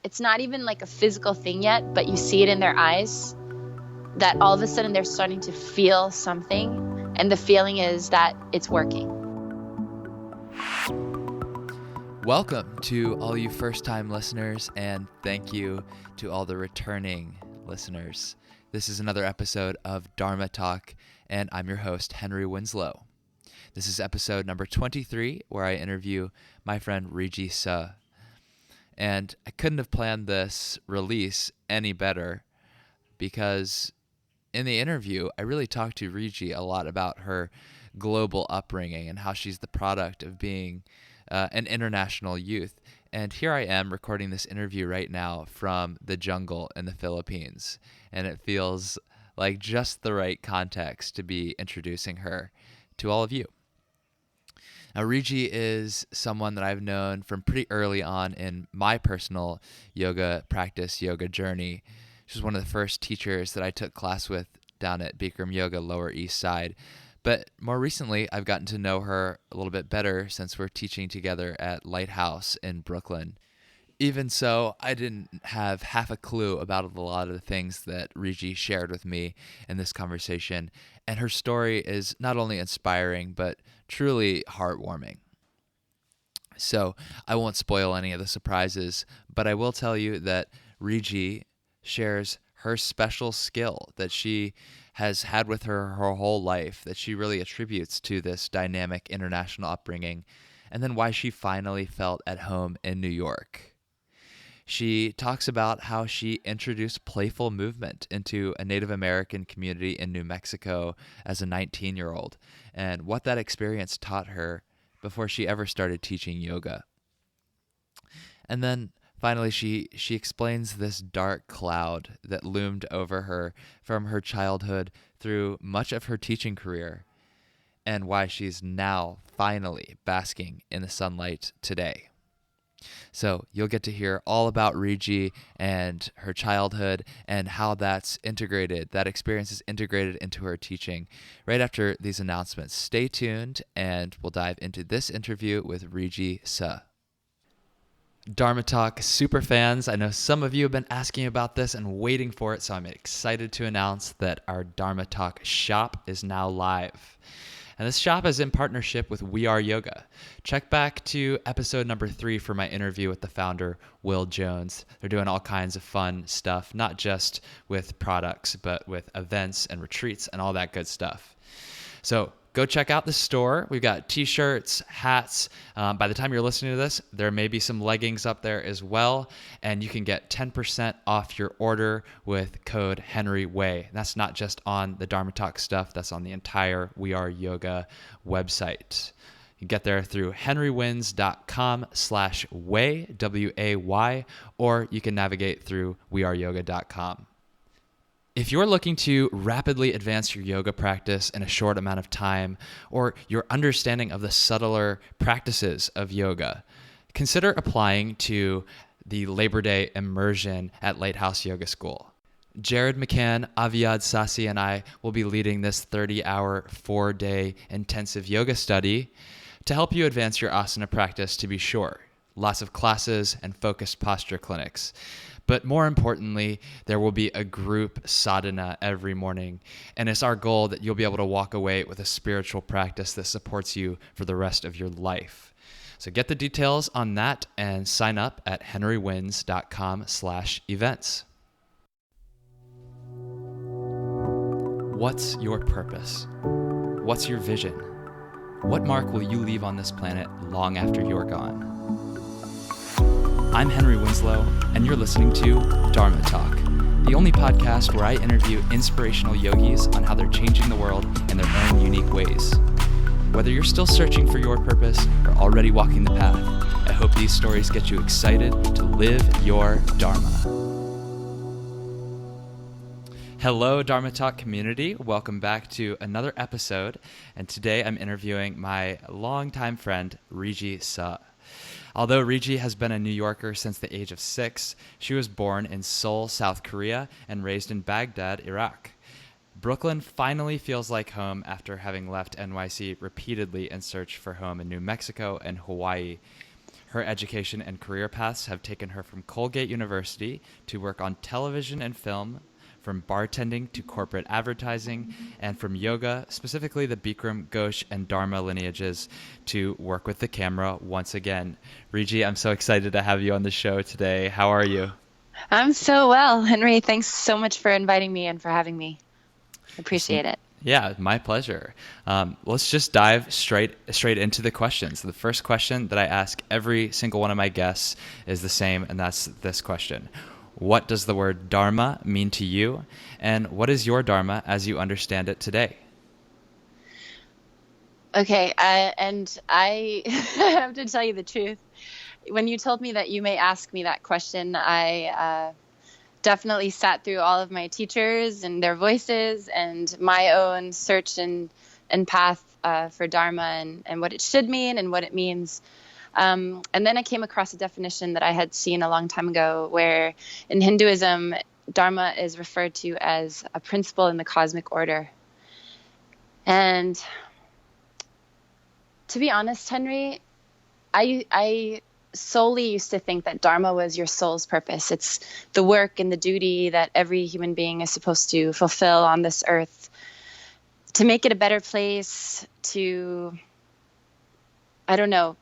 it's not even like a physical thing yet, but you see it in their eyes that all of a sudden they're starting to feel something, and the feeling is that it's working. Welcome to all you first-time listeners, and thank you to all the returning listeners. This is another episode of Dharma Talk, and I'm your host, Henry Winslow. This is episode number 23, where I interview my friend Riji Suh. And I couldn't have planned this release any better because in the interview, I really talked to Riji a lot about her global upbringing and how she's the product of being an international youth. And here I am recording this interview right now from the jungle in the Philippines. And it feels like just the right context to be introducing her to all of you. Now, Riji is someone that I've known from pretty early on in my personal yoga practice, yoga journey. She was one of the first teachers that I took class with down at Bikram Yoga, Lower East Side. But more recently, I've gotten to know her a little bit better since we're teaching together at Lighthouse in Brooklyn. Even so, I didn't have half a clue about a lot of the things that Riji shared with me in this conversation, and her story is not only inspiring, but truly heartwarming. So I won't spoil any of the surprises, but I will tell you that Riji shares her special skill that she has had with her whole life, that she really attributes to this dynamic international upbringing, and then why she finally felt at home in New York. She talks about how she introduced playful movement into a Native American community in New Mexico as a 19-year-old, and what that experience taught her before she ever started teaching yoga. And then finally, she explains this dark cloud that loomed over her from her childhood through much of her teaching career, and why she's now finally basking in the sunlight today. So you'll get to hear all about Riji and her childhood and how that experience is integrated into her teaching right after these announcements. Stay tuned, and we'll dive into this interview with Riji Suh. Dharma Talk super fans, I know some of you have been asking about this and waiting for it, so I'm excited to announce that our Dharma Talk shop is now live. And this shop is in partnership with We Are Yoga. Check back to episode number 3 for my interview with the founder, Will Jones. They're doing all kinds of fun stuff, not just with products, but with events and retreats and all that good stuff. So go check out the store. We've got t-shirts, hats. By the time you're listening to this, there may be some leggings up there as well. And you can get 10% off your order with code HenryWay. That's not just on the Dharma Talk stuff. That's on the entire We Are Yoga website. You can get there through henrywins.com/way, W-A-Y, or you can navigate through weareyoga.com. If you're looking to rapidly advance your yoga practice in a short amount of time, or your understanding of the subtler practices of yoga, consider applying to the Labor Day immersion at Lighthouse Yoga School. Jared McCann, Aviad Sasi, and I will be leading this 30-hour, 4-day intensive yoga study to help you advance your asana practice, to be sure. Lots of classes and focused posture clinics. But more importantly, there will be a group sadhana every morning. And it's our goal that you'll be able to walk away with a spiritual practice that supports you for the rest of your life. So get the details on that and sign up at henrywins.com/events. What's your purpose? What's your vision? What mark will you leave on this planet long after you're gone? I'm Henry Winslow, and you're listening to Dharma Talk, the only podcast where I interview inspirational yogis on how they're changing the world in their own unique ways. Whether you're still searching for your purpose or already walking the path, I hope these stories get you excited to live your Dharma. Hello, Dharma Talk community. Welcome back to another episode, and today I'm interviewing my longtime friend, Riji Suh. Although Riji has been a New Yorker since the age of 6, she was born in Seoul, South Korea, and raised in Baghdad, Iraq. Brooklyn finally feels like home after having left NYC repeatedly in search for home in New Mexico and Hawaii. Her education and career paths have taken her from Colgate University to work on television and film, from bartending to corporate advertising, and from yoga, specifically the Bikram, Ghosh, and Dharma lineages, to work with the camera once again. Riji, I'm so excited to have you on the show today. How are you? I'm so well, Henry. Thanks so much for inviting me and for having me. I appreciate it. Yeah, my pleasure. Let's just dive straight into the questions. The first question that I ask every single one of my guests is the same, and that's this question. What does the word Dharma mean to you? And what is your Dharma as you understand it today? Okay, and I have to tell you the truth. When you told me that you may ask me that question, I definitely sat through all of my teachers and their voices and my own search and path for Dharma and what it should mean and what it means. And then I came across a definition that I had seen a long time ago where in Hinduism, Dharma is referred to as a principle in the cosmic order. And to be honest, Henry, I solely used to think that Dharma was your soul's purpose. It's the work and the duty that every human being is supposed to fulfill on this earth to make it a better place, to, I don't know,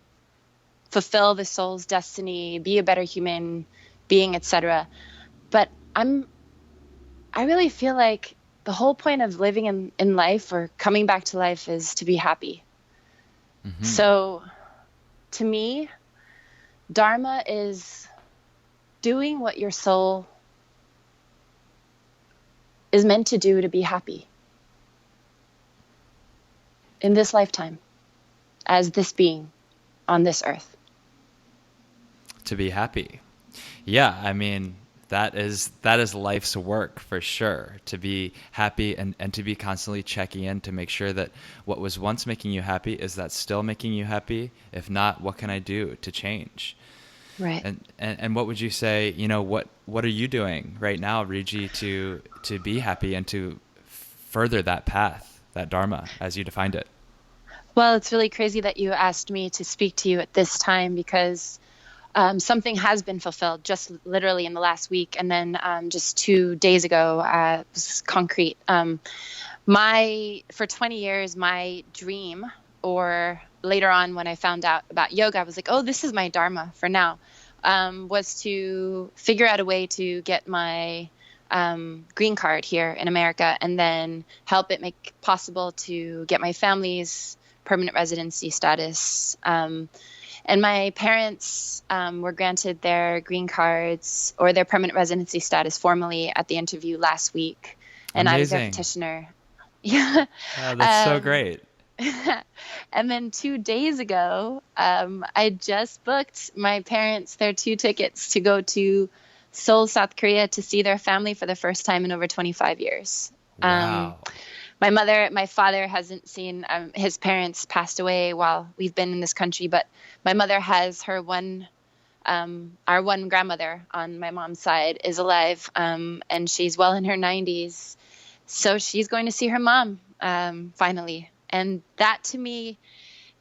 fulfill the soul's destiny, be a better human being, etc. But I really feel like the whole point of living in life or coming back to life is to be happy. Mm-hmm. So to me, Dharma is doing what your soul is meant to do to be happy in this lifetime as this being on this earth. To be happy. Yeah, I mean, that is life's work for sure, to be happy and to be constantly checking in to make sure that what was once making you happy, is that still making you happy? If not, what can I do to change? Right. And what would you say, what are you doing right now, Riji, to be happy and to further that path, that Dharma as you defined it? Well, it's really crazy that you asked me to speak to you at this time because something has been fulfilled just literally in the last week. And then just 2 days ago, it was concrete. For 20 years, my dream, or later on when I found out about yoga, I was like, oh, this is my Dharma for now, was to figure out a way to get my green card here in America and then help it make possible to get my family's permanent residency status. And my parents were granted their green cards or their permanent residency status formally at the interview last week. And Amazing. I was their petitioner. Yeah. Oh, that's so great. And then 2 days ago, I just booked my parents their 2 tickets to go to Seoul, South Korea to see their family for the first time in over 25 years. Wow. My father hasn't seen, his parents passed away while we've been in this country, but my mother has our one grandmother on my mom's side is alive, and she's well in her 90s. So she's going to see her mom, finally. And that to me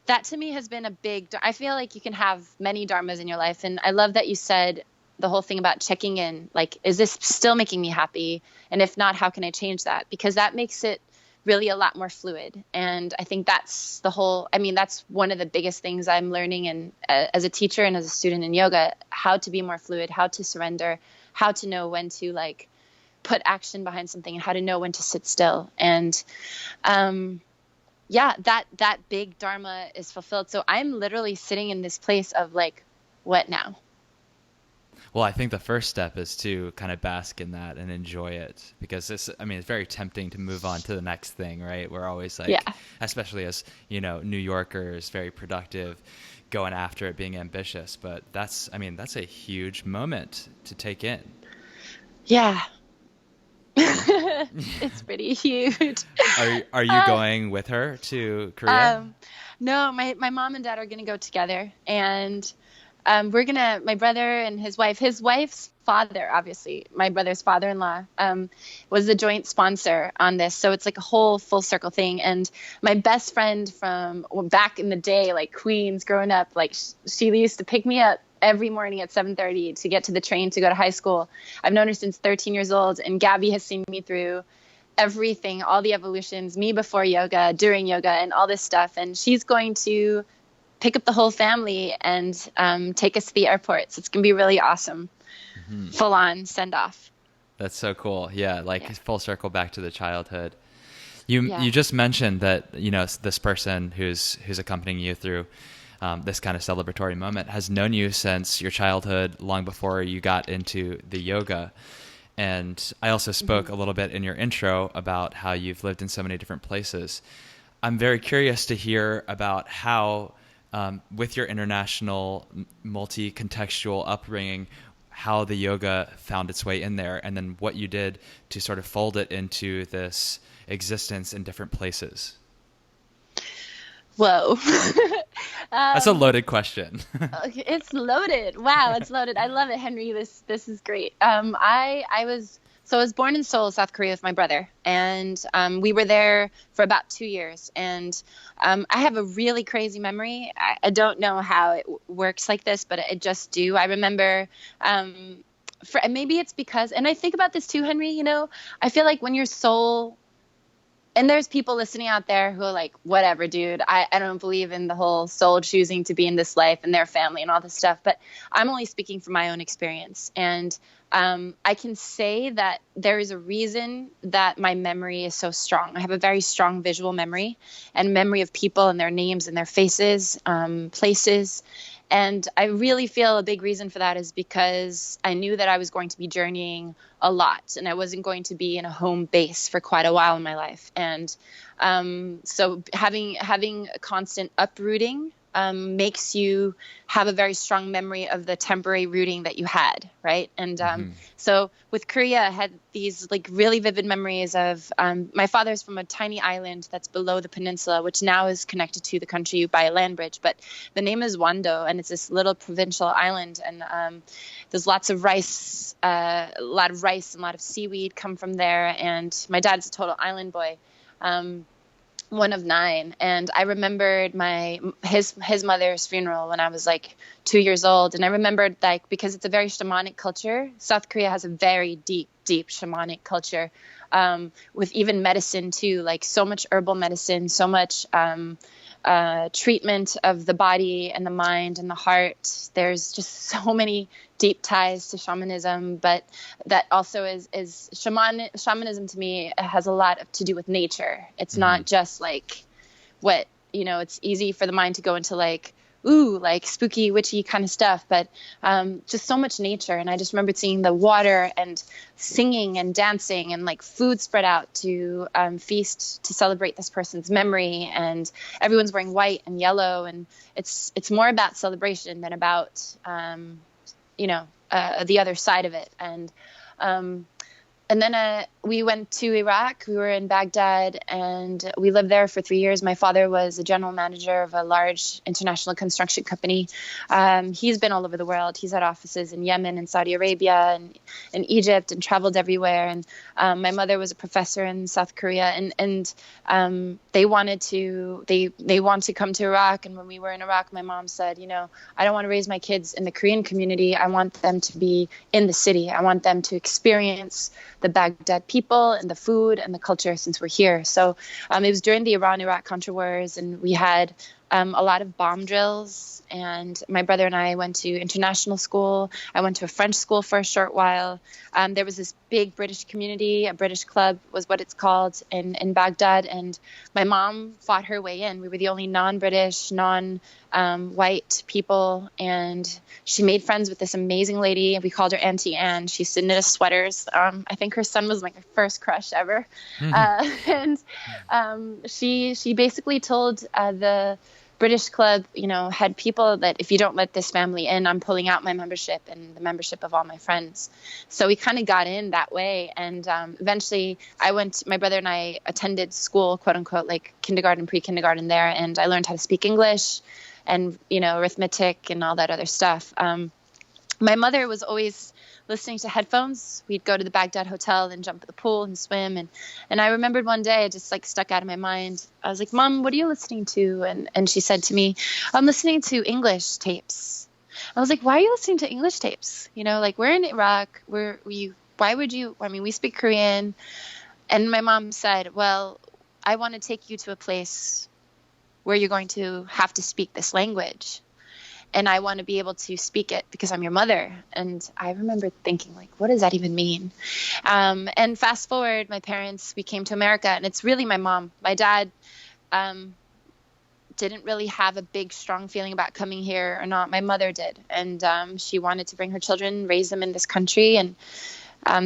has been a big, I feel like you can have many dharmas in your life. And I love that you said the whole thing about checking in, like, is this still making me happy? And if not, how can I change that? Because that makes it really a lot more fluid. And I think that's that's one of the biggest things I'm learning and as a teacher and as a student in yoga, how to be more fluid, how to surrender, how to know when to like put action behind something and how to know when to sit still. And that big Dharma is fulfilled. So I'm literally sitting in this place of like, what now? Well, I think the first step is to kind of bask in that and enjoy it, because it's very tempting to move on to the next thing, right? We're always like, especially as, New Yorkers, very productive, going after it, being ambitious. But that's a huge moment to take in. Yeah. It's pretty huge. Are you going with her to Korea? No, my mom and dad are going to go together, and My brother and his wife's father, obviously, my brother's father-in-law, was the joint sponsor on this. So it's like a whole full circle thing. And my best friend from back in the day, like Queens, growing up, like she used to pick me up every morning at 7:30 to get to the train to go to high school. I've known her since 13 years old, and Gabby has seen me through everything, all the evolutions, me before yoga, during yoga, and all this stuff. And she's going to pick up the whole family and take us to the airport. So it's going to be really awesome. Full on send off. That's so cool. Yeah. Like Yeah. full circle back to the childhood. Yeah. You just mentioned that, this person who's accompanying you through this kind of celebratory moment has known you since your childhood, long before you got into the yoga. And I also spoke a little bit in your intro about how you've lived in so many different places. I'm very curious to hear about how, with your international, multi-contextual upbringing, how the yoga found its way in there, and then what you did to sort of fold it into this existence in different places. Whoa. That's a loaded question. It's loaded. Wow, it's loaded. I love it, Henry. This is great. I was born in Seoul, South Korea, with my brother, and we were there for about 2 years. And I have a really crazy memory. I don't know how it works like this, but I just do. I remember. Maybe it's because, and I think about this too, Henry. I feel like when your soul. And there's people listening out there who are like, whatever, dude, I don't believe in the whole soul choosing to be in this life and their family and all this stuff. But I'm only speaking from my own experience. And I can say that there is a reason that my memory is so strong. I have a very strong visual memory and memory of people and their names and their faces, places. And I really feel a big reason for that is because I knew that I was going to be journeying a lot, and I wasn't going to be in a home base for quite a while in my life. And so having a constant uprooting makes you have a very strong memory of the temporary rooting that you had, right? And so with Korea, I had these like really vivid memories of my father's from a tiny island that's below the peninsula, which now is connected to the country by a land bridge. But the name is Wando, and it's this little provincial island, and there's lots of rice, a lot of rice and a lot of seaweed come from there. And my dad's a total island boy. One of 9, and I remembered his mother's funeral when I was like 2 years old, and I remembered, like, because it's a very shamanic culture. South Korea has a very deep shamanic culture, with even medicine too, like so much herbal medicine, so much treatment of the body and the mind and the heart. There's just so many deep ties to shamanism, but that also is shamanism to me has a lot to do with nature. It's not just like what, it's easy for the mind to go into like, ooh, like spooky, witchy kind of stuff, but just so much nature. And I just remembered seeing the water and singing and dancing and like food spread out to feast to celebrate this person's memory. And everyone's wearing white and yellow, and it's more about celebration than about the other side of it. And then we went to Iraq. We were in Baghdad, and we lived there for 3 years. My father was a general manager of a large international construction company. He's been all over the world. He's had offices in Yemen and Saudi Arabia and in Egypt, and traveled everywhere. And my mother was a professor in South Korea, and they wanted to come to Iraq. And when we were in Iraq, my mom said, I don't want to raise my kids in the Korean community. I want them to be in the city. I want them to experience the Baghdad people and the food and the culture since we're here. So it was during the Iran-Iraq Contra wars, and we had a lot of bomb drills. And my brother and I went to international school. I went to a French school for a short while. There was this big British community, a British club was what it's called, in Baghdad. And my mom fought her way in. We were the only non-British, non-white people. And she made friends with this amazing lady. We called her Auntie Anne. She used to knit us sweaters. I think her son was my first crush ever. And she basically told the British club, had people that if you don't let this family in, I'm pulling out my membership and the membership of all my friends. So we kind of got in that way. And eventually my brother and I attended school, quote unquote, like kindergarten, pre-kindergarten there. And I learned how to speak English. and, arithmetic and all that other stuff. My mother was always listening to headphones. We'd go to the Baghdad hotel and jump at the pool and swim. And I remembered one day, it just like stuck out of my mind. I was like, Mom, what are you listening to? And she said to me, I'm listening to English tapes. I was like, why are you listening to English tapes? Like we're in Iraq. Why would you? I mean, we speak Korean. And my mom said, well, I want to take you to a place where you're going to have to speak this language. And I want to be able to speak it because I'm your mother. And I remember thinking, like, what does that even mean? And fast forward, we came to America, and it's really my mom. My dad didn't really have a big, strong feeling about coming here or not. My mother did. And she wanted to bring her children, raise them in this country. And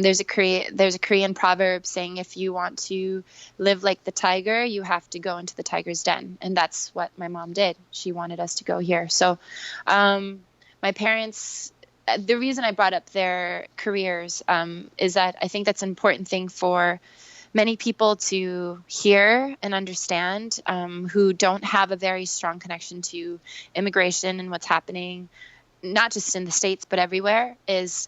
there's a Korean proverb saying, if you want to live like the tiger, you have to go into the tiger's den. And that's what my mom did. She wanted us to go here. So my parents, the reason I brought up their careers is that I think that's an important thing for many people to hear and understand who don't have a very strong connection to immigration and what's happening, not just in the States, but everywhere, is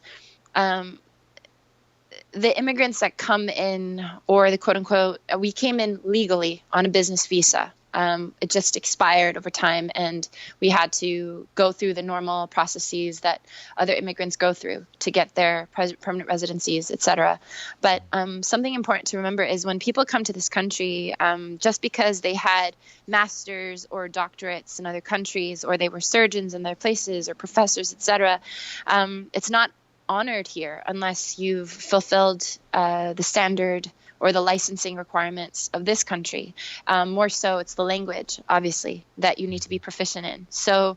the immigrants that come in, or the quote unquote, we came in legally on a business visa. It just expired over time, and we had to go through the normal processes that other immigrants go through to get their permanent residencies, etc. But something important to remember is when people come to this country, just because they had masters or doctorates in other countries, or they were surgeons in their places or professors, etc., it's not honored here unless you've fulfilled the standard or the licensing requirements of this country. More so, it's the language, obviously, that you need to be proficient in. So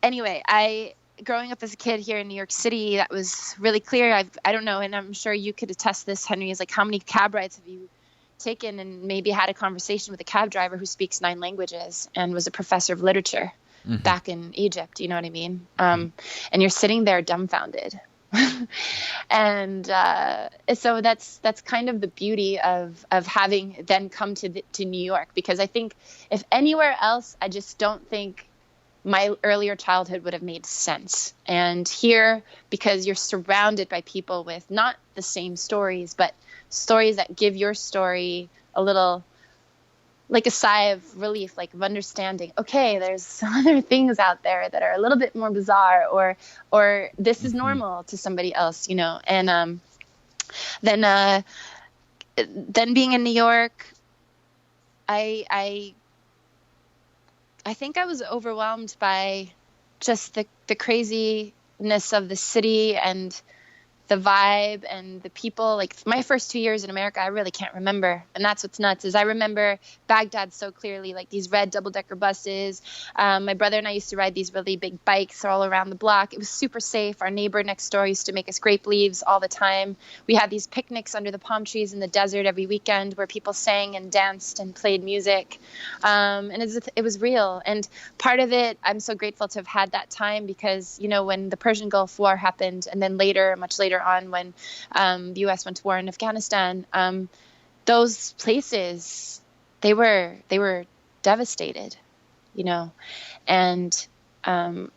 anyway, growing up as a kid here in New York City, that was really clear. I don't know, and I'm sure you could attest this, Henry, is like, how many cab rides have you taken and maybe had a conversation with a cab driver who speaks 9 languages and was a professor of literature back in Egypt, you know what I mean? And you're sitting there dumbfounded. And so that's kind of the beauty of having then come to New York, because I think if anywhere else, I just don't think my earlier childhood would have made sense. And here, because you're surrounded by people with not the same stories, but stories that give your story a little, like a sigh of relief, like of understanding. Okay, there's some other things out there that are a little bit more bizarre, or this is normal to somebody else, And then being in New York, I think I was overwhelmed by just the craziness of the city and the vibe and the people. Like my first 2 years in America, I really can't remember. And that's what's nuts, is I remember Baghdad so clearly, like these red double-decker buses. My brother and I used to ride these really big bikes all around the block. It was super safe. Our neighbor next door used to make us grape leaves all the time. We had these picnics under the palm trees in the desert every weekend where people sang and danced and played music. And it was real. And part of it, I'm so grateful to have had that time, because, when the Persian Gulf War happened, and then much later on, when the U.S. went to war in Afghanistan, those places, they were devastated, and I'm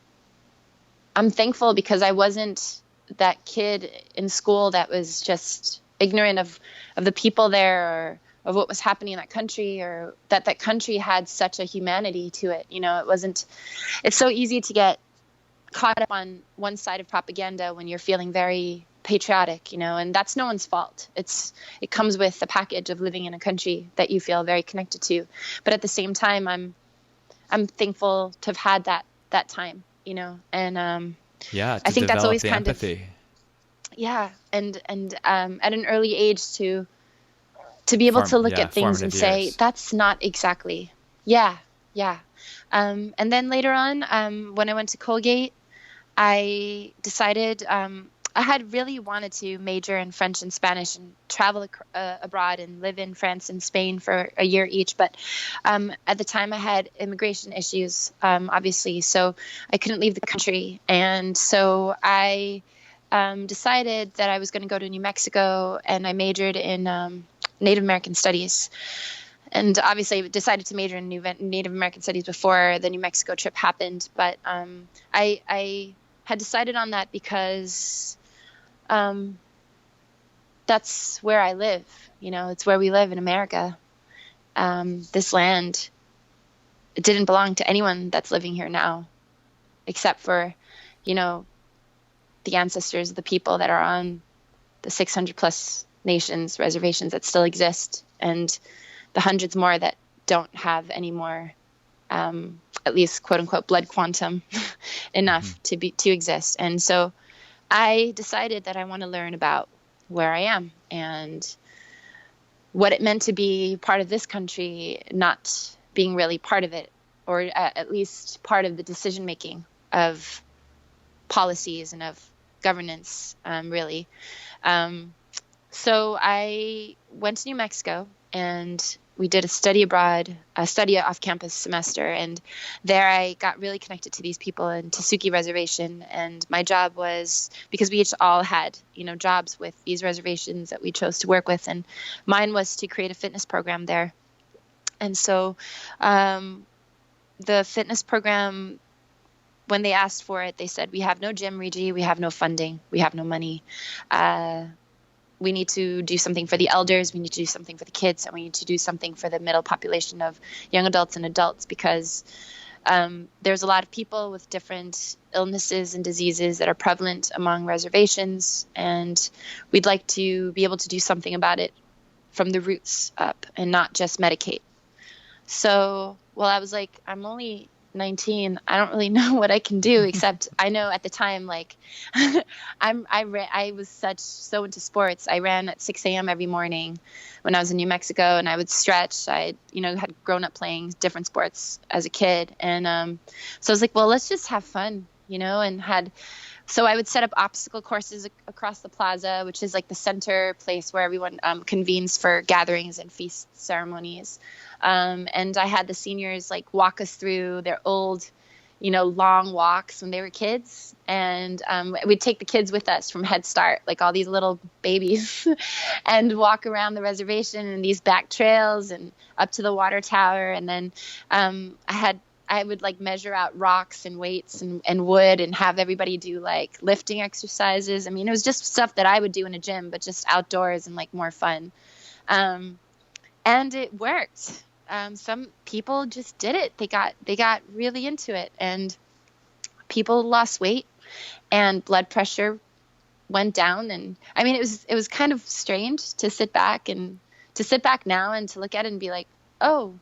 thankful because I wasn't that kid in school that was just ignorant of the people there, or of what was happening in that country, or that country had such a humanity to it. It's so easy to get caught up on one side of propaganda when you're feeling very patriotic, and that's no one's fault. It comes with the package of living in a country that you feel very connected to. But at the same time, I'm thankful to have had that time, and I think that's always kind of, yeah. And at an early age to be able to look at things and say, years. That's not exactly. Yeah. And then later on, when I went to Colgate, I decided I had really wanted to major in French and Spanish and travel abroad and live in France and Spain for a year each. But at the time I had immigration issues, obviously, so I couldn't leave the country. And so I decided that I was going to go to New Mexico, and I majored in Native American studies. And obviously I decided to major in Native American studies before the New Mexico trip happened. But I had decided on that because that's where I live. It's where we live in America. This land, it didn't belong to anyone that's living here now, except for, the ancestors of the people that are on the 600 plus nations, reservations that still exist, and the hundreds more that don't have any more, at least quote unquote, blood quantum enough to exist. And so I decided that I want to learn about where I am and what it meant to be part of this country, not being really part of it, or at least part of the decision making of policies and of governance, really. So I went to New Mexico and we did a study off-campus semester. And there I got really connected to these people in Tasuki Reservation. And my job was, because we each all had, jobs with these reservations that we chose to work with. And mine was to create a fitness program there. And so the fitness program, when they asked for it, they said, we have no gym, Riji, we have no funding, we have no money. We need to do something for the elders, we need to do something for the kids, and we need to do something for the middle population of young adults and adults, because there's a lot of people with different illnesses and diseases that are prevalent among reservations, and we'd like to be able to do something about it from the roots up and not just medicate. So, I was like, I'm only 19. I don't really know what I can do, except I know at the time, like, I was so into sports. I ran at 6 a.m. every morning when I was in New Mexico, and I would stretch. I, had grown up playing different sports as a kid. And so I was like, well, let's just have fun, so I would set up obstacle courses across the plaza, which is like the center place where everyone convenes for gatherings and feast ceremonies. And I had the seniors like walk us through their old, long walks when they were kids. And we'd take the kids with us from Head Start, like all these little babies, and walk around the reservation and these back trails and up to the water tower. And then I would like measure out rocks and weights and wood and have everybody do like lifting exercises. I mean, it was just stuff that I would do in a gym, but just outdoors and like more fun. And it worked. Some people just did it. They got really into it, and people lost weight and blood pressure went down. And I mean, it was kind of strange to sit back now and to look at it and be like, oh,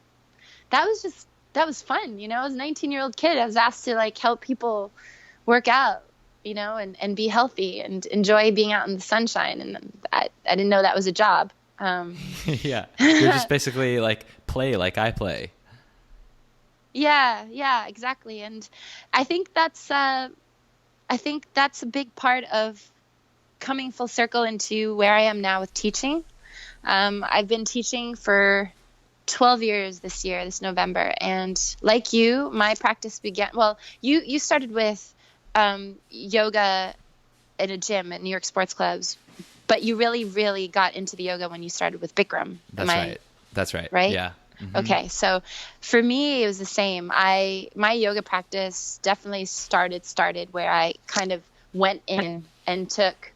that was fun. I was a 19-year-old kid. I was asked to like help people work out, and be healthy and enjoy being out in the sunshine. And I didn't know that was a job. Yeah. You're just basically like play like I play. Yeah, exactly. And I think that's a big part of coming full circle into where I am now with teaching. I've been teaching for 12 years this November. And like you, my practice began, you started with yoga in a gym at New York sports clubs, but you really, really got into the yoga when you started with Bikram. That's right. Right? Yeah. Mm-hmm. Okay. So for me, it was the same. My yoga practice definitely started where I kind of went in and took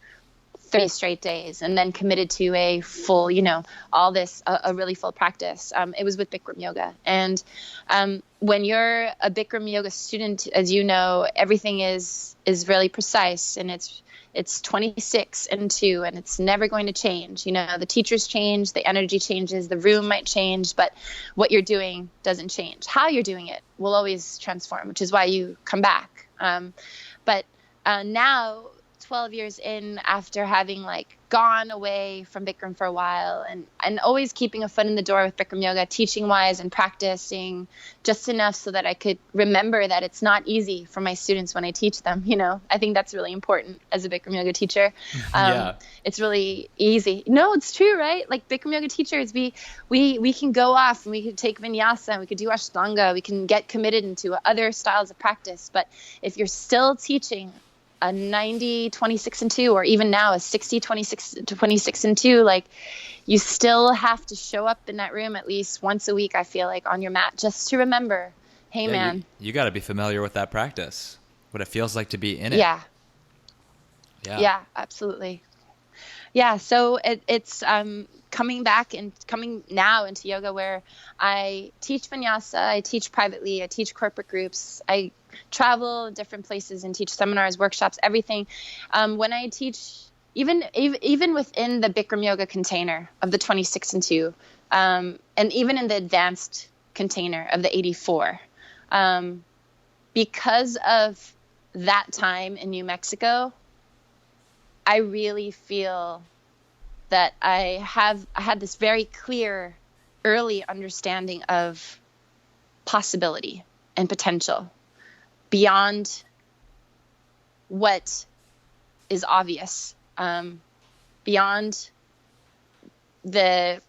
30 straight days and then committed to a full, a really full practice. It was with Bikram yoga. And when you're a Bikram yoga student, as you know, everything is really precise, and it's 26 and 2, and it's never going to change. The teachers change, the energy changes, the room might change, but what you're doing doesn't change. How you're doing it will always transform, which is why you come back. But now, 12 years in, after having like gone away from Bikram for a while and always keeping a foot in the door with Bikram yoga, teaching wise and practicing just enough so that I could remember that it's not easy for my students when I teach them. I think that's really important as a Bikram yoga teacher. Yeah. It's really easy. No, it's true, right? Like Bikram yoga teachers, we can go off and we could take vinyasa and we could do ashtanga. We can get committed into other styles of practice. But if you're still teaching a 90, 26 and 2, or even now a 60, 26, 26 and 2, like you still have to show up in that room at least once a week, I feel like, on your mat, just to remember, hey, Yeah, man. you got to be familiar with that practice, what it feels like to be in it. Yeah. Yeah. Yeah, absolutely. Yeah. So it's coming back and coming now into yoga, where I teach vinyasa, I teach privately, I teach corporate groups, I travel different places and teach seminars, workshops, everything. When I teach, even within the Bikram yoga container of the 26 and 2, and even in the advanced container of the 84, because of that time in New Mexico, I really feel that I had this very clear early understanding of possibility and potential beyond what is obvious, beyond the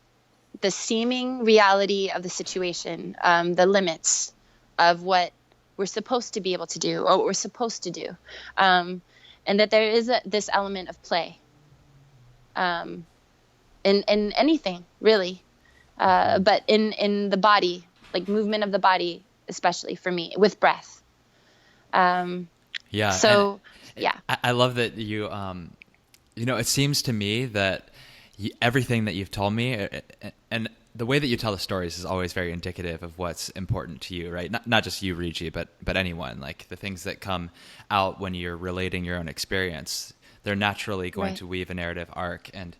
seeming reality of the situation, the limits of what we're supposed to be able to do, or what we're supposed to do, and that there is this element of play in anything, really, but in the body, like movement of the body, especially for me, with breath. Yeah. So, And yeah. I love that you, it seems to me that everything that you've told me, and the way that you tell the stories is always very indicative of what's important to you, right? Not just you, Riji, but anyone. Like the things that come out when you're relating your own experience, they're naturally going to weave a narrative arc. And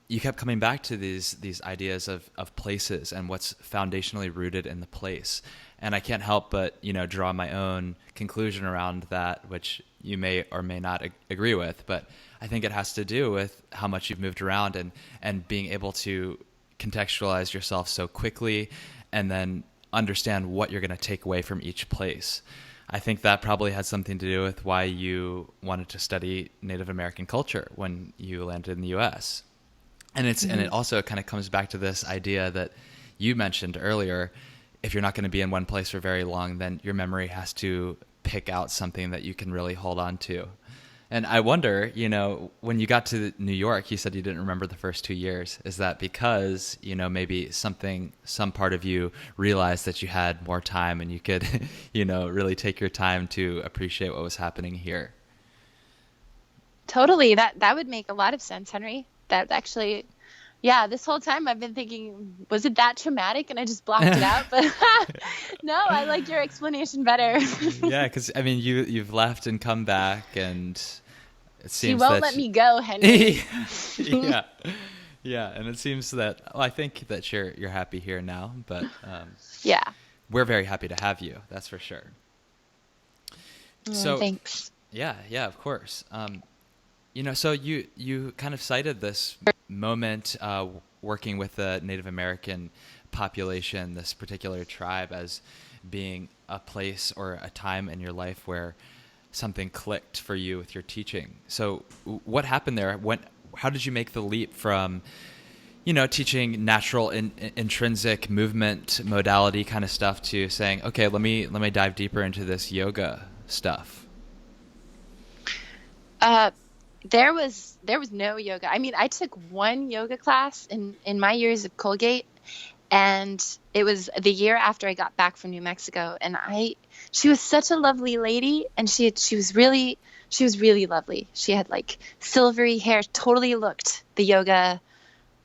you kept coming back to these ideas of places and what's foundationally rooted in the place. And I can't help but, draw my own conclusion around that, which you may or may not agree with. But I think it has to do with how much you've moved around and being able to contextualize yourself so quickly and then understand what you're going to take away from each place. I think that probably had something to do with why you wanted to study Native American culture when you landed in the U.S. And and it also kind of comes back to this idea that you mentioned earlier. If you're not going to be in one place for very long, then your memory has to pick out something that you can really hold on to. And I wonder, when you got to New York, you said you didn't remember the first 2 years. Is that because, maybe some part of you realized that you had more time and you could, really take your time to appreciate what was happening here? Totally. That would make a lot of sense, Henry. That actually, yeah, this whole time I've been thinking, was it that traumatic? And I just blocked it out. But no, I like your explanation better. Yeah, because you've left and come back, and it seems you won't let me go, Henry. Yeah, yeah, and it seems that I think that you're happy here now, but yeah, we're very happy to have you. That's for sure. So thanks. Yeah, of course. So you kind of cited this moment working with the Native American population, this particular tribe, as being a place or a time in your life where something clicked for you with your teaching. So what happened there? How did you make the leap from, teaching natural intrinsic movement modality kind of stuff to saying, okay, let me dive deeper into this yoga stuff? There was no yoga. I mean, I took one yoga class in my years of Colgate, and it was the year after I got back from New Mexico. And she was such a lovely lady, and she was really lovely. She had like silvery hair, totally looked the yoga,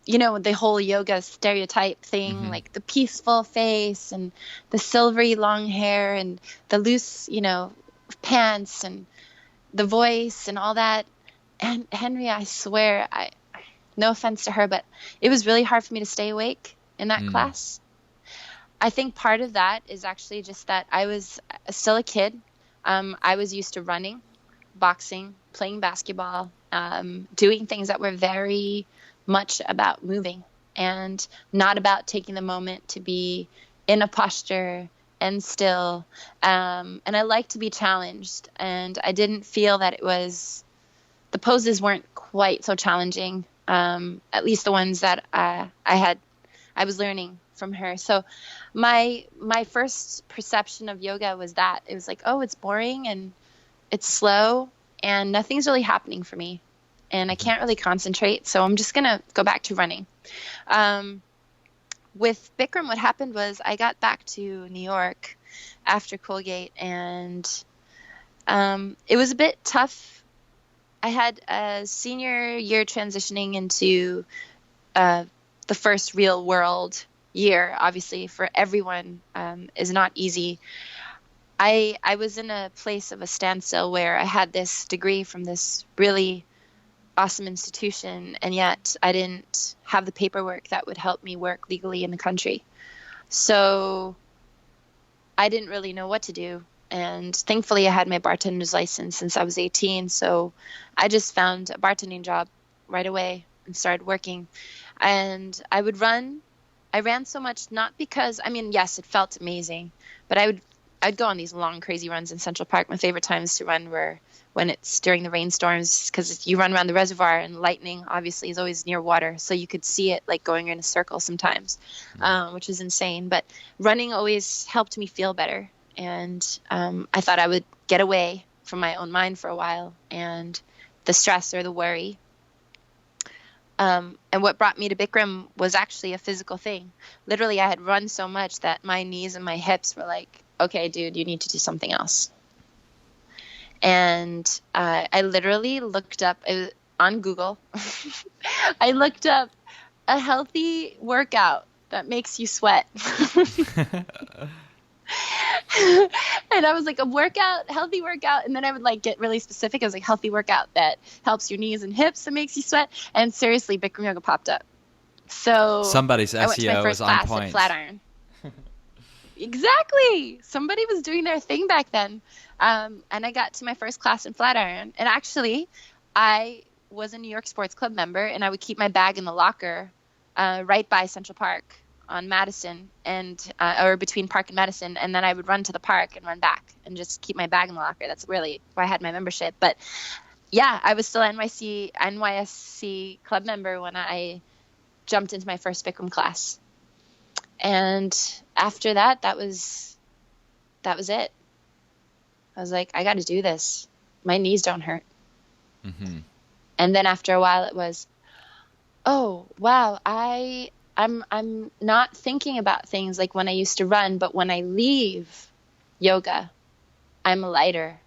the whole yoga stereotype thing, like the peaceful face and the silvery long hair and the loose, pants and the voice and all that. And Henry, I swear, no offense to her, but it was really hard for me to stay awake in that class. I think part of that is actually just that I was still a kid. I was used to running, boxing, playing basketball, doing things that were very much about moving and not about taking the moment to be in a posture and still. And I like to be challenged, and I didn't feel that the poses weren't quite so challenging, at least the ones that I was learning from her. So my first perception of yoga was that it was like, oh, it's boring and it's slow and nothing's really happening for me, and I can't really concentrate. So I'm just going to go back to running. With Bikram, what happened was I got back to New York after Colgate, and it was a bit tough. I had a senior year transitioning into the first real world year, obviously, for everyone, is not easy. I was in a place of a standstill where I had this degree from this really awesome institution, and yet I didn't have the paperwork that would help me work legally in the country. So I didn't really know what to do. And thankfully I had my bartender's license since I was 18. So I just found a bartending job right away and started working. And I ran so much, not because, I mean, yes, it felt amazing, but I'd go on these long, crazy runs in Central Park. My favorite times to run were when it's during the rainstorms, because you run around the reservoir, and lightning obviously is always near water, so you could see it like going in a circle sometimes, which is insane. But running always helped me feel better, and I thought I would get away from my own mind for a while and the stress or the worry. And what brought me to Bikram was actually a physical thing. Literally, I had run so much that my knees and my hips were like, okay, dude, you need to do something else. And I literally looked up on Google. I looked up a healthy workout that makes you sweat. And I was like, healthy workout. And then I would like get really specific. I was like, healthy workout that helps your knees and hips and makes you sweat. And seriously, Bikram yoga popped up. So somebody's I went to my SEO first is on class point. at Flatiron. Exactly. Somebody was doing their thing back then. And I got to my first class in Flatiron. And actually, I was a New York Sports Club member, and I would keep my bag in the locker right by Central Park on Madison, or between Park and Madison. And then I would run to the park and run back and just keep my bag in the locker. That's really why I had my membership. But yeah, I was still NYSC club member when I jumped into my first Bikram class. And after that, that was it. I was like, I got to do this. My knees don't hurt. Mm-hmm. And then after a while, it was, oh wow, I'm not thinking about things like when I used to run, but when I leave yoga, I'm lighter.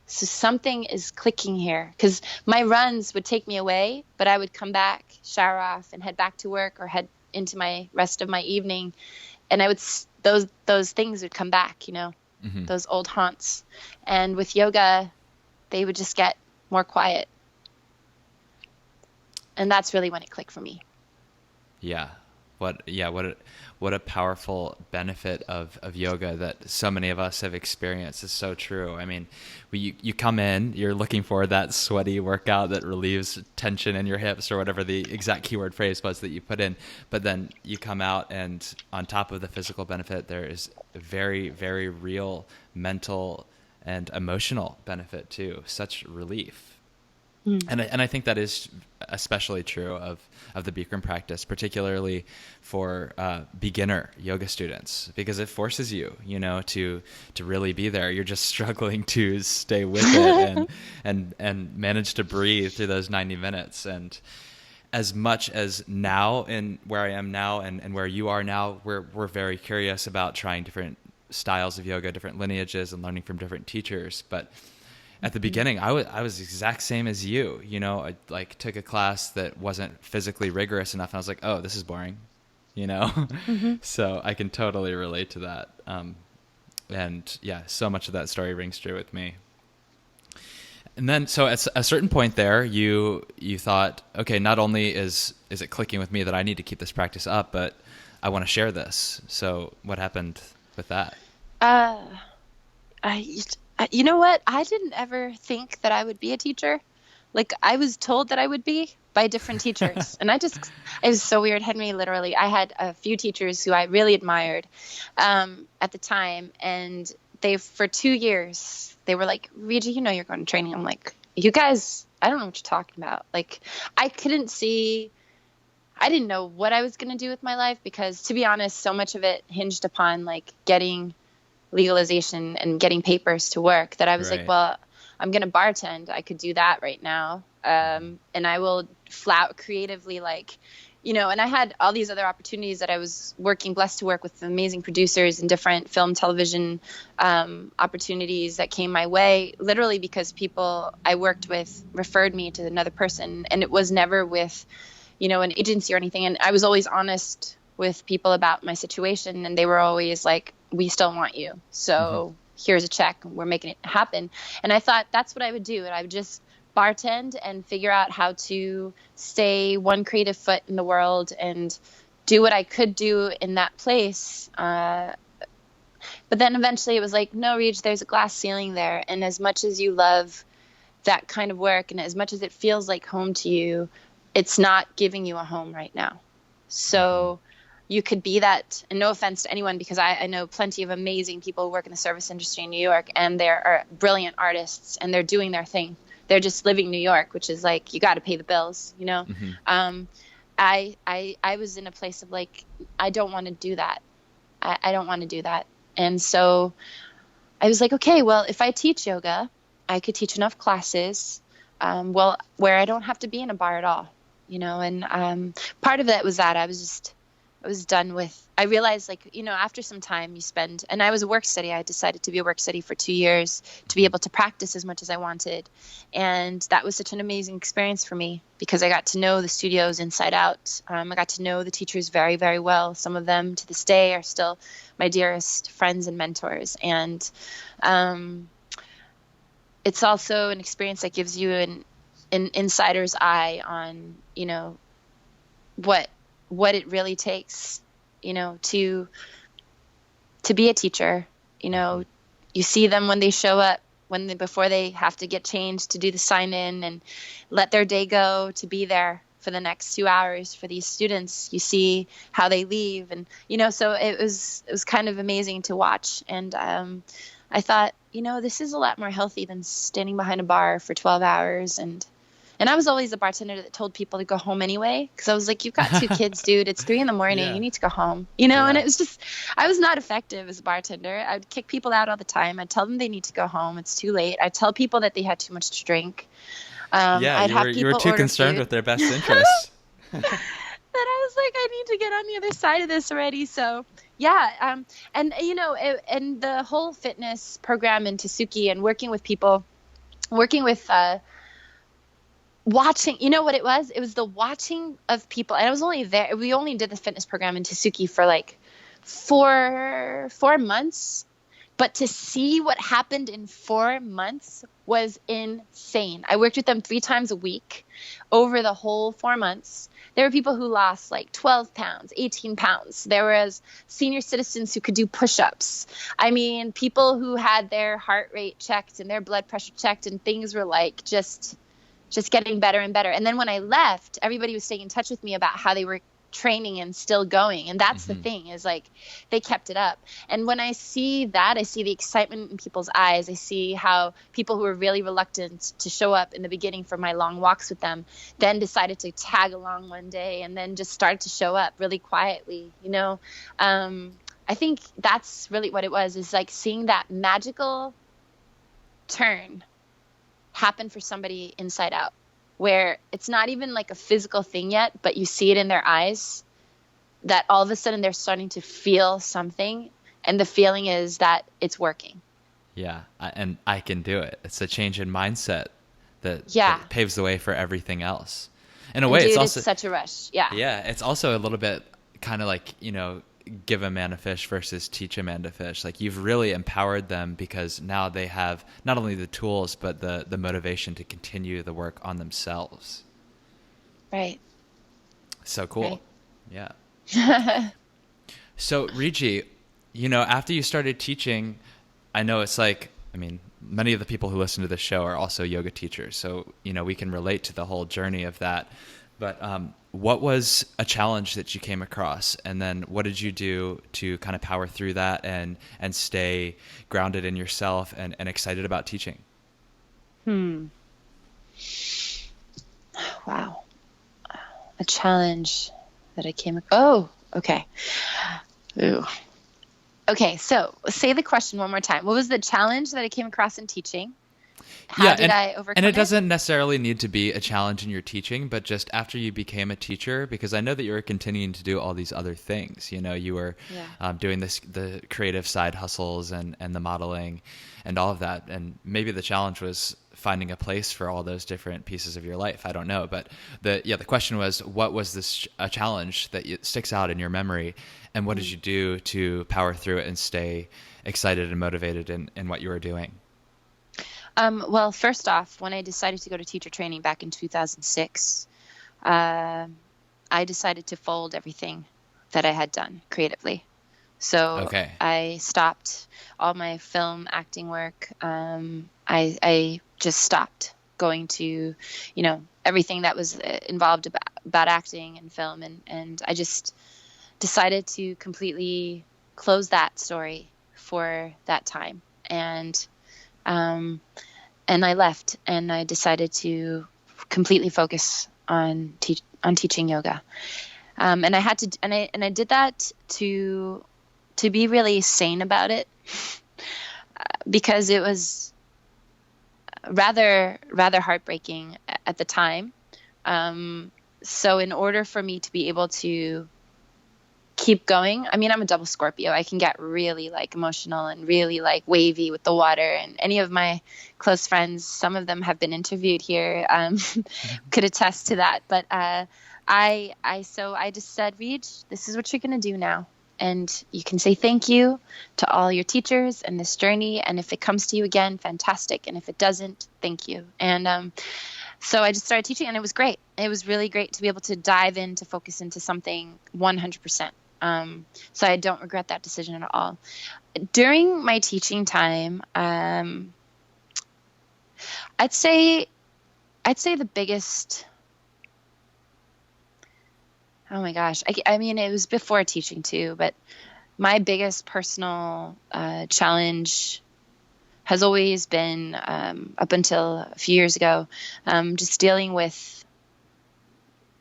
So something is clicking here, because my runs would take me away, but I would come back, shower off, and head back to work or head into my rest of my evening, and those things would come back, mm-hmm. those old haunts. And with yoga, they would just get more quiet, and that's really when it clicked for me. Yeah. What a powerful benefit of yoga that so many of us have experienced. Is so true. I mean, you come in, you're looking for that sweaty workout that relieves tension in your hips, or whatever the exact keyword phrase was that you put in. But then you come out, and on top of the physical benefit, there is a very, very real mental and emotional benefit too. Such relief. And I think that is especially true of the Bikram practice, particularly for beginner yoga students, because it forces you, to really be there. You're just struggling to stay with it and manage to breathe through those 90 minutes. And as much as now, and where I am now and where you are now, we're very curious about trying different styles of yoga, different lineages, and learning from different teachers. But at the beginning, I was the exact same as you. I took a class that wasn't physically rigorous enough, and I was like, oh, this is boring, Mm-hmm. So I can totally relate to that. And yeah, so much of that story rings true with me. And then, so at a certain point there, you thought, okay, not only is it clicking with me that I need to keep this practice up, but I want to share this. So what happened with that? You know what? I didn't ever think that I would be a teacher. Like, I was told that I would be by different teachers. And it was so weird. Henry, literally, I had a few teachers who I really admired at the time. And for 2 years, they were like, Riji, you're going to training. I'm like, you guys, I don't know what you're talking about. Like, I didn't know what I was going to do with my life, because, to be honest, so much of it hinged upon like getting legalization and getting papers to work, that I was like, well, I'm going to bartend. I could do that right now. And I will creatively, like, and I had all these other opportunities that I was blessed to work with amazing producers and different film, television opportunities that came my way, literally because people I worked with referred me to another person. And it was never with, an agency or anything. And I was always honest with people about my situation. And they were always like, we still want you. So here's a check. We're making it happen. And I thought that's what I would do. And I would just bartend and figure out how to stay one creative foot in the world and do what I could do in that place. But then eventually it was like, no, Rij, there's a glass ceiling there. And as much as you love that kind of work and as much as it feels like home to you, it's not giving you a home right now. So you could be that, and no offense to anyone, because I know plenty of amazing people who work in the service industry in New York, and they are brilliant artists and they're doing their thing. They're just living New York, which is like, you got to pay the bills, I was in a place of like, I don't want to do that. I don't want to do that. And so I was like, okay, well, if I teach yoga, I could teach enough classes, where I don't have to be in a bar at all, and part of it was that I was done with, I realized, like, after some time you spend, and I was a work study. I decided to be a work study for 2 years to be able to practice as much as I wanted. And that was such an amazing experience for me because I got to know the studios inside out. I got to know the teachers very, very well. Some of them to this day are still my dearest friends and mentors. And it's also an experience that gives you an insider's eye on, what it really takes, to be a teacher. You see them when they show up, before they have to get changed to do the sign in and let their day go to be there for the next 2 hours for these students. You see how they leave, and so it was kind of amazing to watch. And I thought, this is a lot more healthy than standing behind a bar for 12 hours. And I was always a bartender that told people to go home anyway, because I was like, you've got 2 kids, dude. It's 3 a.m. Yeah. You need to go home, And it was just, I was not effective as a bartender. I'd kick people out all the time. I'd tell them they need to go home. It's too late. I'd tell people that they had too much to drink. You were too concerned with their best interests. That I was like, I need to get on the other side of this already. So yeah. And the whole fitness program in Tasuki and working with people, watching, what it was? It was the watching of people. And I was only there. We only did the fitness program in Tasuki for like 4 months. But to see what happened in 4 months was insane. I worked with them 3 times a week over the whole 4 months. There were people who lost like 12 pounds, 18 pounds. There was senior citizens who could do push-ups. I mean, people who had their heart rate checked and their blood pressure checked, and things were like just getting better and better. And then when I left, everybody was staying in touch with me about how they were training and still going. And that's the thing, is like, they kept it up. And when I see that, I see the excitement in people's eyes. I see how people who were really reluctant to show up in the beginning for my long walks with them then decided to tag along one day and then just started to show up really quietly. I think that's really what it was, is like seeing that magical turn happen for somebody inside out, where it's not even like a physical thing yet, but you see it in their eyes that all of a sudden they're starting to feel something, and the feeling is that it's working. Yeah, and I can do it. It's a change in mindset that paves the way for everything else. In a way, it's such a rush. Yeah. Yeah, it's also a little bit kind of like, give a man a fish versus teach a man to fish. Like, you've really empowered them because now they have not only the tools, but the motivation to continue the work on themselves. Right. So cool. Right. Yeah. So Riji, after you started teaching, I know it's like, many of the people who listen to this show are also yoga teachers. So, we can relate to the whole journey of that. But what was a challenge that you came across? And then what did you do to kind of power through that and stay grounded in yourself and excited about teaching? Wow. A challenge that I came across. Oh, okay. Ooh. Okay, so say the question one more time. What was the challenge that I came across in teaching? How Yeah, did I and overcome it it? doesn't necessarily need to be a challenge in your teaching, but just after you became a teacher, because I know that you were continuing to do all these other things. You know, you were Yeah. doing the creative side hustles and the modeling and all of that, and maybe the challenge was finding a place for all those different pieces of your life. I don't know, but the question was, what was this a challenge that sticks out in your memory, and what did you do to power through it and stay excited and motivated in what you were doing? Well, first off, when I decided to go to teacher training back in 2006, uh, I decided to fold everything that I had done creatively. So Okay. I stopped all my film acting work. I just stopped going to, everything that was involved about acting and film. And I just decided to completely close that story for that time. Um, and I left, and I decided to completely focus on teaching yoga. And I had to, and I did that to be really sane about it, because it was rather heartbreaking at the time. So in order for me to be able to keep going, I mean, I'm a double Scorpio. I can get really like emotional and really like wavy with the water. And any of my close friends, some of them have been interviewed here, could attest to that. But I just said, Reg, this is what you're going to do now. And you can say thank you to all your teachers and this journey. And if it comes to you again, fantastic. And if it doesn't, thank you. And so I just started teaching, and it was great. It was really great to be able to dive in, to focus into something 100%. So I don't regret that decision at all. During my teaching time, I'd say the biggest, oh my gosh, I mean, it was before teaching too, but my biggest personal challenge has always been, up until a few years ago, just dealing with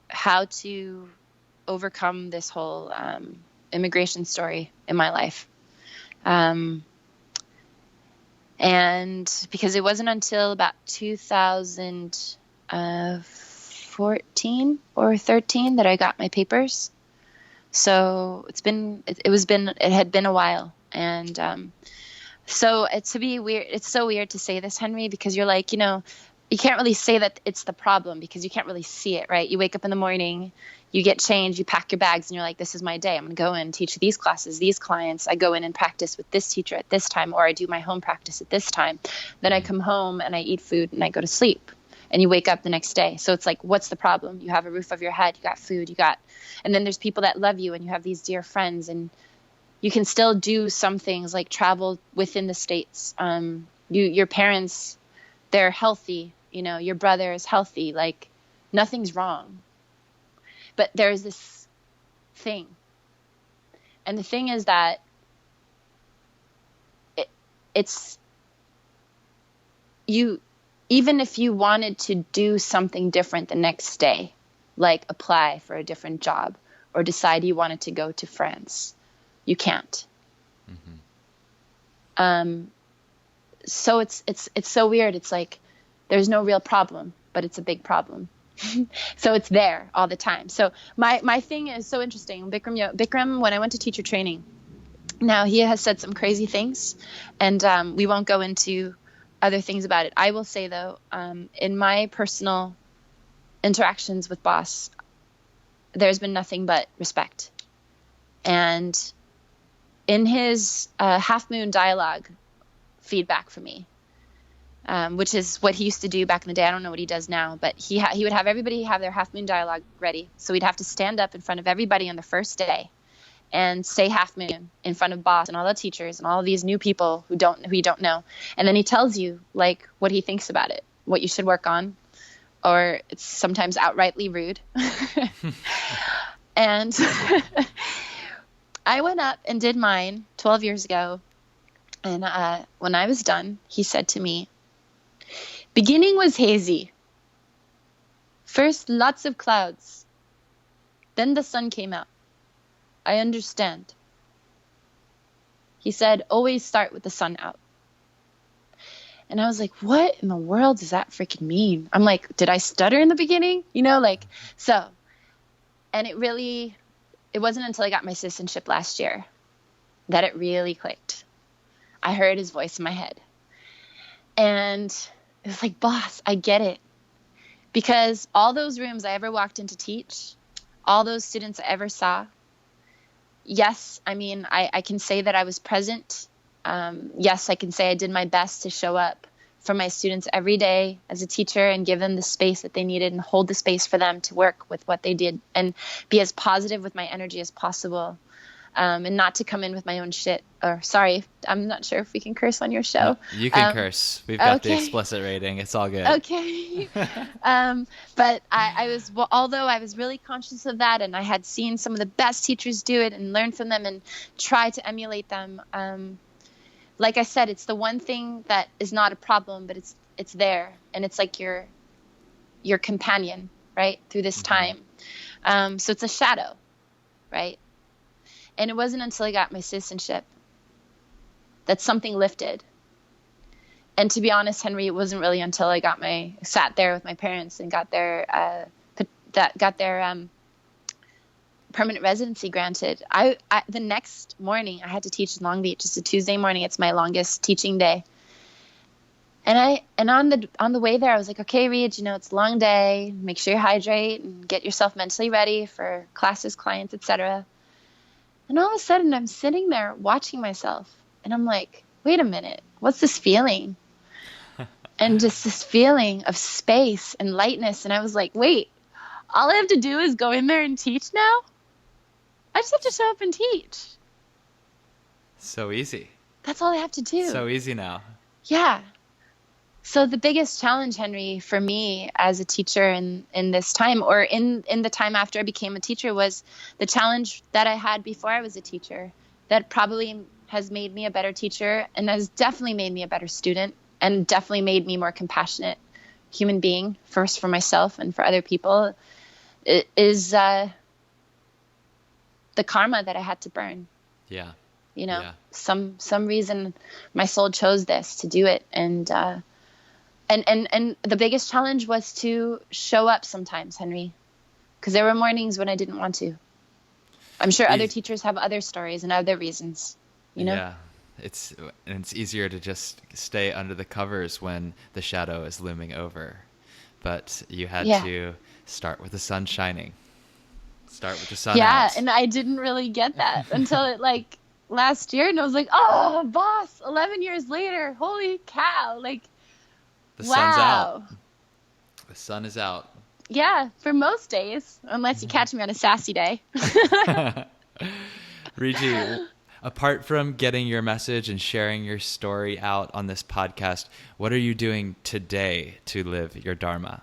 how to overcome this whole immigration story in my life. And because it wasn't until about 2014 or 13 that I got my papers. So it had been a while. And so it's so weird to say this, Henry, because you're like, you can't really say that it's the problem because you can't really see it, right? You wake up in the morning, you get changed, you pack your bags, and you're like, this is my day. I'm going to go in and teach these classes, these clients. I go in and practice with this teacher at this time, or I do my home practice at this time. Then I come home and I eat food and I go to sleep. And you wake up the next day. So it's like, what's the problem? You have a roof over your head, you got food, and then there's people that love you, and you have these dear friends, and you can still do some things like travel within the States. Your parents, they're healthy, your brother is healthy, like nothing's wrong. But there's this thing. And the thing is that it's you, even if you wanted to do something different the next day, like apply for a different job or decide you wanted to go to France, you can't. Mm-hmm. So it's so weird. It's like there's no real problem, but it's a big problem. So it's there all the time. So my thing is so interesting. Bikram, when I went to teacher training, now he has said some crazy things, and we won't go into other things about it. I will say though, in my personal interactions with boss, there's been nothing but respect. And in his half moon dialogue feedback for me, which is what he used to do back in the day. I don't know what he does now, but he would have everybody have their half moon dialogue ready. So we'd have to stand up in front of everybody on the first day and say half moon in front of boss and all the teachers and all of these new people who you don't know. And then he tells you like what he thinks about it, what you should work on, or it's sometimes outrightly rude. And I went up and did mine 12 years ago. And when I was done, he said to me, beginning was hazy. First, lots of clouds. Then the sun came out. I understand. He said, always start with the sun out. And I was like, what in the world does that freaking mean? I'm like, did I stutter in the beginning? So, and it wasn't until I got my citizenship last year that it really clicked. I heard his voice in my head. And it was like, boss, I get it. Because all those rooms I ever walked in to teach, all those students I ever saw, yes, I mean, I can say that I was present. Yes, I can say I did my best to show up for my students every day as a teacher and give them the space that they needed and hold the space for them to work with what they did and be as positive with my energy as possible. And not to come in with my own shit. Or sorry, I'm not sure if we can curse on your show. No, you can curse. We've got the explicit rating. It's all good. Okay. But although I was really conscious of that, and I had seen some of the best teachers do it and learn from them and try to emulate them. Like I said, it's the one thing that is not a problem, but it's there, and it's like your companion, right, through this time. So it's a shadow, right? And it wasn't until I got my citizenship that something lifted. And to be honest, Henry, it wasn't really until I sat there with my parents and got their permanent residency granted. The next morning I had to teach in Long Beach. It's a Tuesday morning. It's my longest teaching day. And on the way there, I was like, okay, Reed, it's a long day. Make sure you hydrate and get yourself mentally ready for classes, clients, etc. And all of a sudden I'm sitting there watching myself and I'm like, wait a minute, what's this feeling? And just this feeling of space and lightness. And I was like, wait, all I have to do is go in there and teach now? I just have to show up and teach. So easy. That's all I have to do. So easy now. Yeah. So the biggest challenge, Henry, for me as a teacher in this time, or in the time after I became a teacher, was the challenge that I had before I was a teacher that probably has made me a better teacher and has definitely made me a better student and definitely made me more compassionate human being, first for myself and for other people, is the karma that I had to burn. Yeah. Some reason my soul chose this to do it. And the biggest challenge was to show up sometimes, Henry, because there were mornings when I didn't want to. I'm sure other teachers have other stories and other reasons, Yeah, it's easier to just stay under the covers when the shadow is looming over. But you had to start with the sun shining. Start with the sun out. Yeah, and I didn't really get that until last year. And I was like, oh, boss, 11 years later, holy cow, the sun's out. The sun is out. Yeah, for most days, unless you catch me on a sassy day. Riji, apart from getting your message and sharing your story out on this podcast, what are you doing today to live your Dharma?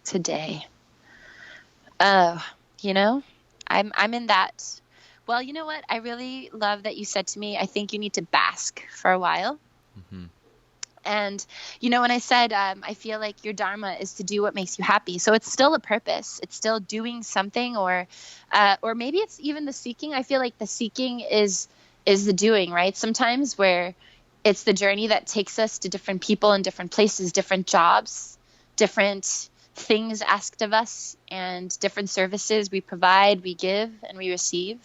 Today. I'm in that. Well, you know what? I really love that you said to me, I think you need to bask for a while. Mm-hmm. And, when I said, I feel like your Dharma is to do what makes you happy. So it's still a purpose. It's still doing something, or maybe it's even the seeking. I feel like the seeking is the doing, right? Sometimes where it's the journey that takes us to different people in different places, different jobs, different things asked of us, and different services we provide, we give, and we receive.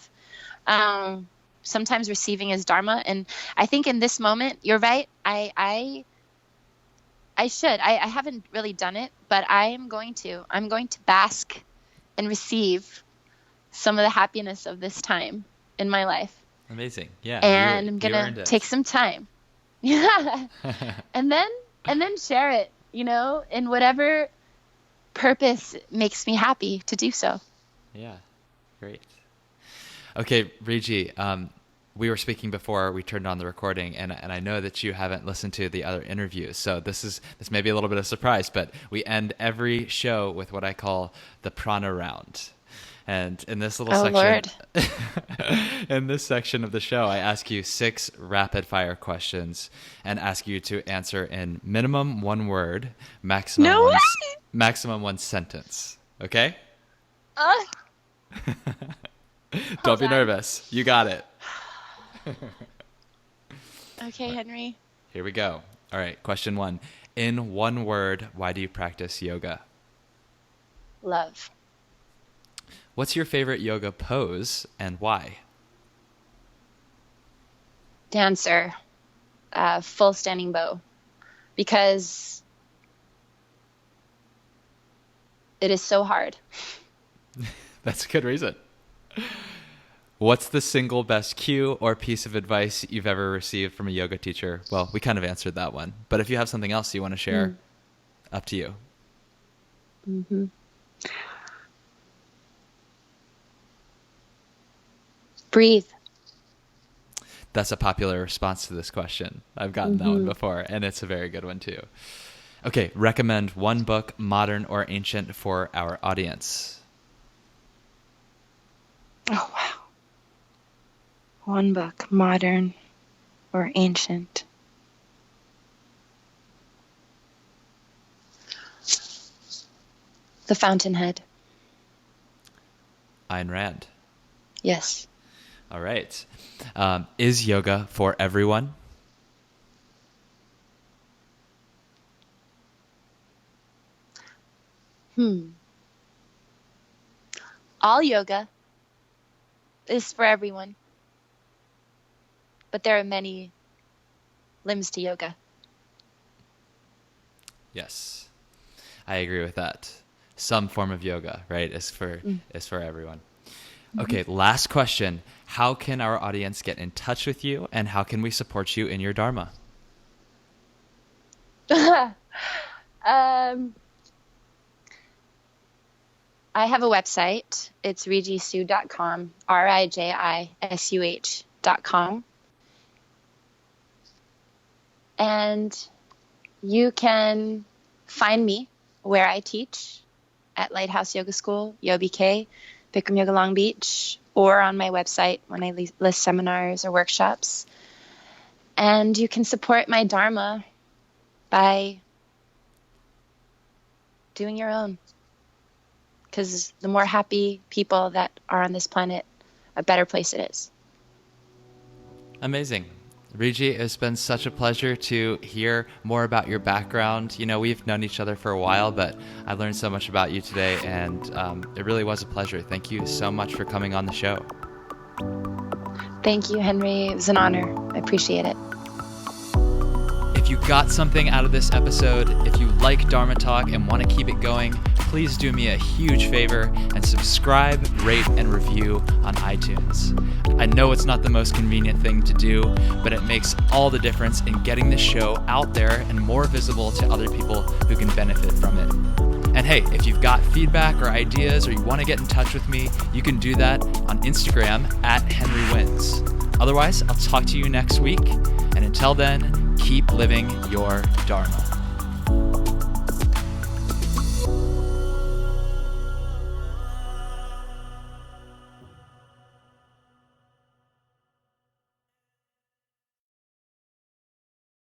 Sometimes receiving is Dharma. And I think in this moment, you're right. I haven't really done it, but I'm going to bask and receive some of the happiness of this time in my life. Amazing. Yeah. And I'm going to take some time. Yeah. and then share it, in whatever purpose makes me happy to do so. Yeah. Great. Okay, Riji, we were speaking before we turned on the recording, and I know that you haven't listened to the other interviews, so this may be a little bit of a surprise, but we end every show with what I call the prana round. And in this little in this section of the show, I ask you 6 rapid fire questions and ask you to answer in minimum 1 word, maximum one sentence. Okay? Don't be nervous. You got it. Okay, Henry. Here we go. All right, question 1. In one word, why do you practice yoga? Love. What's your favorite yoga pose and why? Dancer. Full standing bow. Because it is so hard. That's a good reason. What's the single best cue or piece of advice you've ever received from a yoga teacher? Well, we kind of answered that one. But if you have something else you want to share, up to you. Mm-hmm. Breathe. That's a popular response to this question. I've gotten that one before, and it's a very good one too. Okay, recommend one book, modern or ancient, for our audience. Oh, wow. One book, modern or ancient. The Fountainhead. Ayn Rand. Yes. All right. Is yoga for everyone? All yoga is for everyone. But there are many limbs to yoga. Yes. I agree with that. Some form of yoga, right, is for everyone. Okay, last question. How can our audience get in touch with you, and how can we support you in your Dharma? I have a website. It's rijisuh.com, RIJISUH.com. And you can find me where I teach at Lighthouse Yoga School, YoBK, Bikram Yoga Long Beach, or on my website when I list seminars or workshops. And you can support my Dharma by doing your own. Because the more happy people that are on this planet, a better place it is. Amazing. Riji, it's been such a pleasure to hear more about your background. You know, we've known each other for a while, but I learned so much about you today, and it really was a pleasure. Thank you so much for coming on the show. Thank you, Henry. It was an honor. I appreciate it. If you got something out of this episode, if you like Dharma Talk and want to keep it going, please do me a huge favor and subscribe, rate, and review on iTunes. I know it's not the most convenient thing to do, but it makes all the difference in getting this show out there and more visible to other people who can benefit from it. And hey, if you've got feedback or ideas or you want to get in touch with me, you can do that on Instagram @HenryWins. Otherwise, I'll talk to you next week. And until then, keep living your Dharma.